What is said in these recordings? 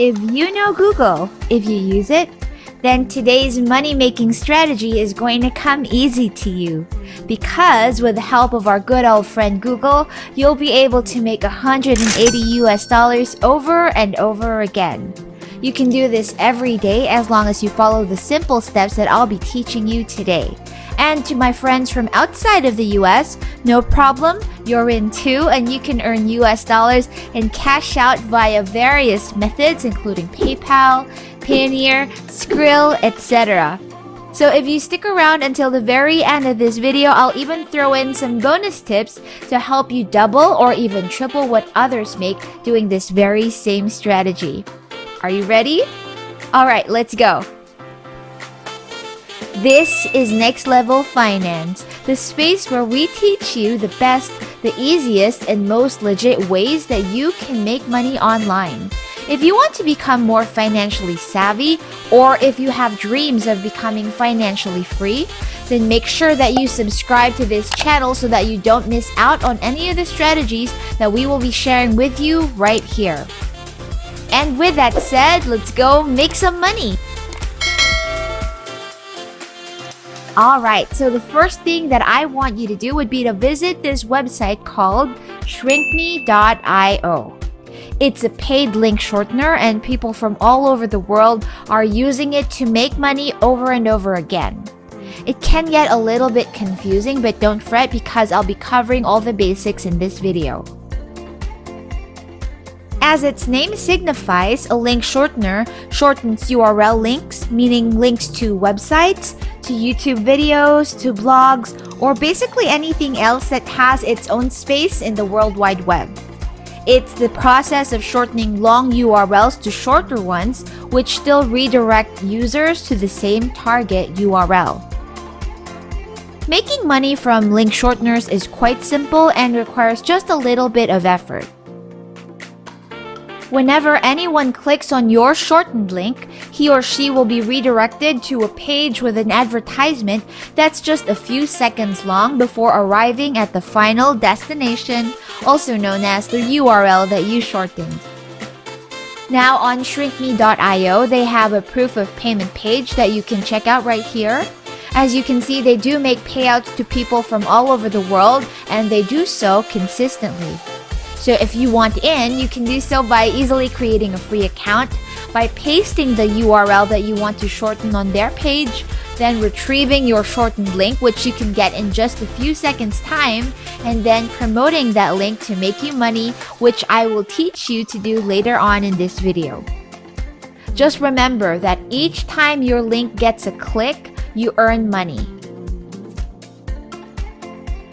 If you know Google, if you use it, then today's money-making strategy is going to come easy to you. Because with the help of our good old friend Google, you'll be able to make $180 over and over again. You can do this every day as long as you follow the simple steps that I'll be teaching you today. And to my friends from outside of the US, no problem, you're in too, and you can earn US dollars and cash out via various methods including PayPal, Payoneer, Skrill, etc. So if you stick around until the very end of this video, I'll even throw in some bonus tips to help you double or even triple what others make doing this very same strategy. Are you ready? Alright, let's go. This is Next Level Finance, the space where we teach you the best, the easiest, and most legit ways that you can make money online. If you want to become more financially savvy, or if you have dreams of becoming financially free, then make sure that you subscribe to this channel so that you don't miss out on any of the strategies that we will be sharing with you right here. And with that said, let's go make some money! Alright, so the first thing that I want you to do would be to visit this website called Shrinkme.io. It's a paid link shortener and people from all over the world are using it to make money over and over again. It can get a little bit confusing, but don't fret because I'll be covering all the basics in this video. As its name signifies, a link shortener shortens URL links, meaning links to websites, to YouTube videos, to blogs, or basically anything else that has its own space in the World Wide Web. It's the process of shortening long URLs to shorter ones, which still redirect users to the same target URL. Making money from link shorteners is quite simple and requires just a little bit of effort. Whenever anyone clicks on your shortened link, he or she will be redirected to a page with an advertisement that's just a few seconds long before arriving at the final destination, also known as the URL that you shortened. Now on Shrinkme.io, they have a proof of payment page that you can check out right here. As you can see, they do make payouts to people from all over the world, and they do so consistently. So if you want in, you can do so by easily creating a free account, by pasting the URL that you want to shorten on their page, then retrieving your shortened link, which you can get in just a few seconds time, and then promoting that link to make you money, which I will teach you to do later on in this video. Just remember that each time your link gets a click, you earn money.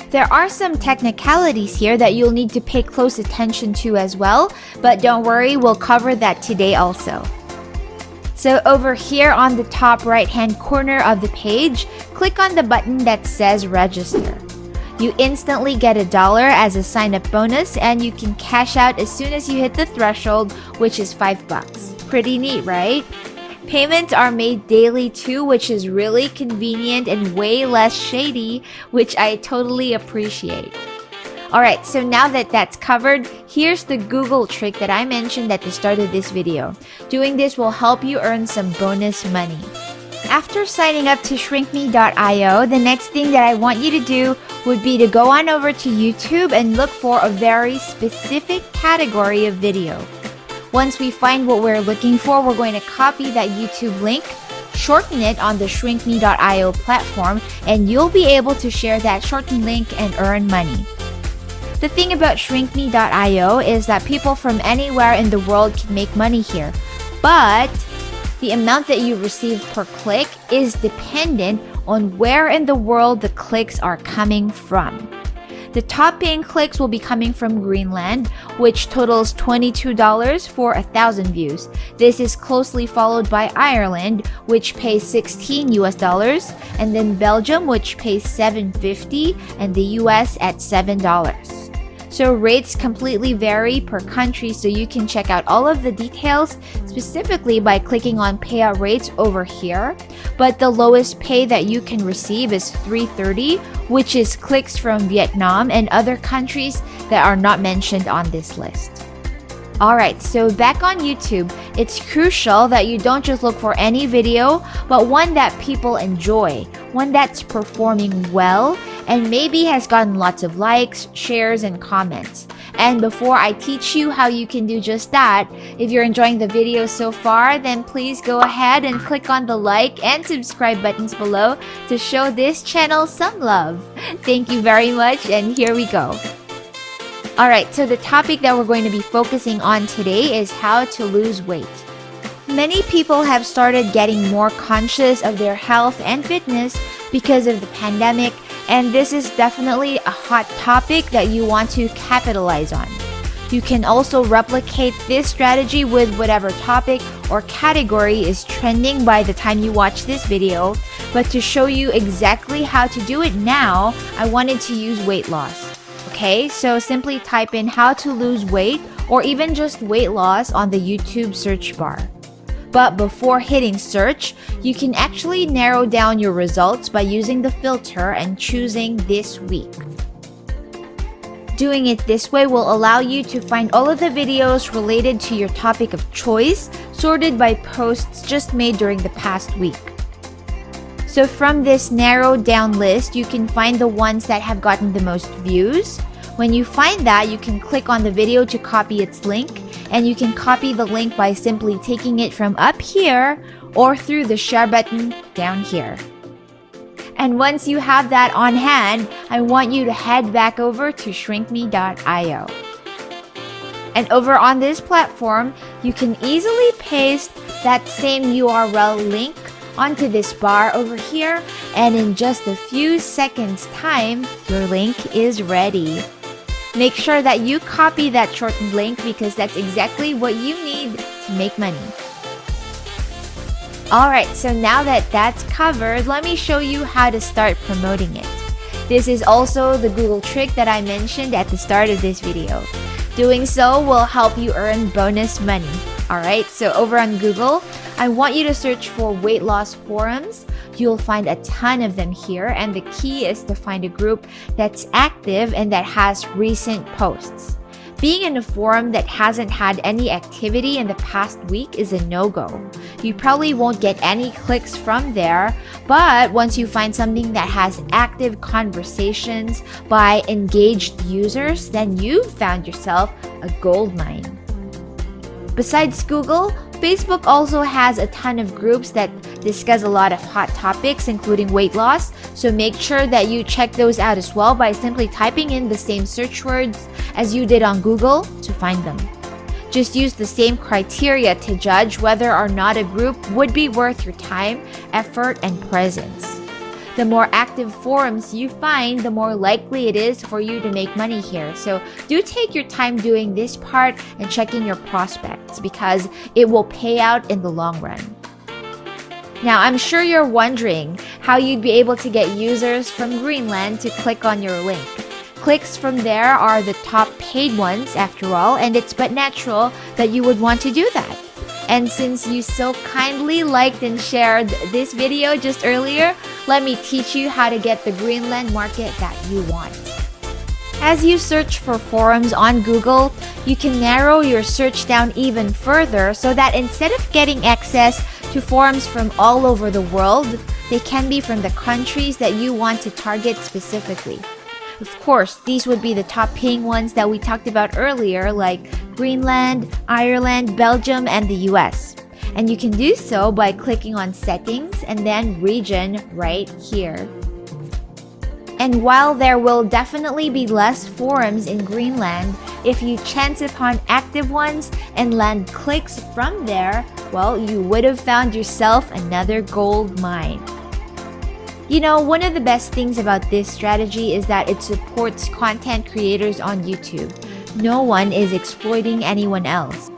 There are some technicalities here that you'll need to pay close attention to as well, but don't worry, we'll cover that today also. So over here on the top right-hand corner of the page, click on the button that says register. You instantly get $1 as a sign-up bonus and you can cash out as soon as you hit the threshold, which is $5. Pretty neat, right? Payments are made daily too, which is really convenient and way less shady, which I totally appreciate. Alright, so now that that's covered, here's the Google trick that I mentioned at the start of this video. Doing this will help you earn some bonus money. After signing up to Shrinkme.io, the next thing that I want you to do would be to go on over to YouTube and look for a very specific category of video. Once we find what we're looking for, we're going to copy that YouTube link, shorten it on the Shrinkme.io platform, and you'll be able to share that shortened link and earn money. The thing about Shrinkme.io is that people from anywhere in the world can make money here, but the amount that you receive per click is dependent on where in the world the clicks are coming from. The top paying clicks will be coming from Greenland, which totals $22 for 1,000 views. This is closely followed by Ireland, which pays $16, and then Belgium, which pays $7.50, and the US at $7. So rates completely vary per country, so you can check out all of the details specifically by clicking on payout rates over here. But the lowest pay that you can receive is $3.30, which is clicks from Vietnam and other countries that are not mentioned on this list. Alright, so back on YouTube, it's crucial that you don't just look for any video, but one that people enjoy, one that's performing well, and maybe has gotten lots of likes, shares, and comments. And before I teach you how you can do just that, if you're enjoying the video so far, then please go ahead and click on the like and subscribe buttons below to show this channel some love. Thank you very much, and here we go. Alright, so the topic that we're going to be focusing on today is how to lose weight. Many people have started getting more conscious of their health and fitness because of the pandemic, and this is definitely a hot topic that you want to capitalize on. You can also replicate this strategy with whatever topic or category is trending by the time you watch this video, but to show you exactly how to do it now, I wanted to use weight loss. Okay, so simply type in how to lose weight or even just weight loss on the YouTube search bar. But before hitting search, you can actually narrow down your results by using the filter and choosing this week. Doing it this way will allow you to find all of the videos related to your topic of choice, sorted by posts just made during the past week. So from this narrowed down list, you can find the ones that have gotten the most views. When you find that, you can click on the video to copy its link, and you can copy the link by simply taking it from up here or through the share button down here. And once you have that on hand, I want you to head back over to Shrinkme.io. And over on this platform, you can easily paste that same URL link onto this bar over here, and in just a few seconds time, your link is ready. Make sure that you copy that shortened link because that's exactly what you need to make money. Alright, so now that that's covered, let me show you how to start promoting it. This is also the Google trick that I mentioned at the start of this video. Doing so will help you earn bonus money. Alright, so over on Google, I want you to search for weight loss forums. You'll find a ton of them here, and the key is to find a group that's active and that has recent posts. Being in a forum that hasn't had any activity in the past week is a no-go. You probably won't get any clicks from there, but once you find something that has active conversations by engaged users, then you've found yourself a goldmine. Besides Google, Facebook also has a ton of groups that discuss a lot of hot topics, including weight loss, so make sure that you check those out as well by simply typing in the same search words as you did on Google to find them. Just use the same criteria to judge whether or not a group would be worth your time, effort, and presence. The more active forums you find, the more likely it is for you to make money here. So do take your time doing this part and checking your prospects because it will pay out in the long run. Now, I'm sure you're wondering how you'd be able to get users from Greenland to click on your link. Clicks from there are the top paid ones after all, and it's but natural that you would want to do that. And since you so kindly liked and shared this video just earlier, let me teach you how to get the Greenland market that you want. As you search for forums on Google, you can narrow your search down even further so that instead of getting access to forums from all over the world, they can be from the countries that you want to target specifically. Of course, these would be the top paying ones that we talked about earlier, like Greenland, Ireland, Belgium, and the US. And you can do so by clicking on Settings and then Region right here. And while there will definitely be less forums in Greenland, if you chance upon active ones and land clicks from there, well, you would have found yourself another gold mine. You know, one of the best things about this strategy is that it supports content creators on YouTube. No one is exploiting anyone else.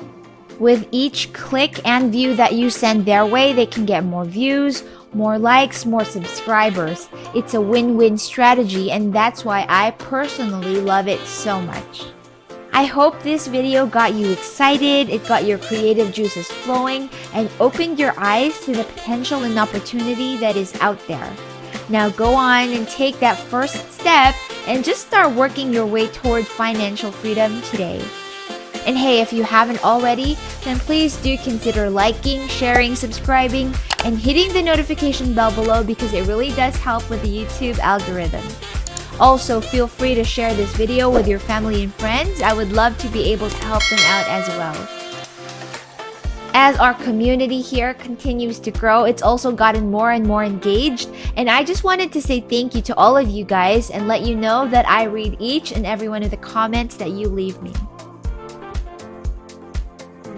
With each click and view that you send their way, they can get more views, more likes, more subscribers. It's a win-win strategy, and that's why I personally love it so much. I hope this video got you excited, it got your creative juices flowing, and opened your eyes to the potential and opportunity that is out there. Now go on and take that first step and just start working your way toward financial freedom today. And hey, if you haven't already, then please do consider liking, sharing, subscribing, and hitting the notification bell below because it really does help with the YouTube algorithm. Also, feel free to share this video with your family and friends. I would love to be able to help them out as well. As our community here continues to grow, it's also gotten more and more engaged, and I just wanted to say thank you to all of you guys and let you know that I read each and every one of the comments that you leave me.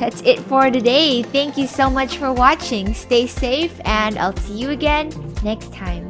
That's it for today. Thank you so much for watching. Stay safe, and I'll see you again next time.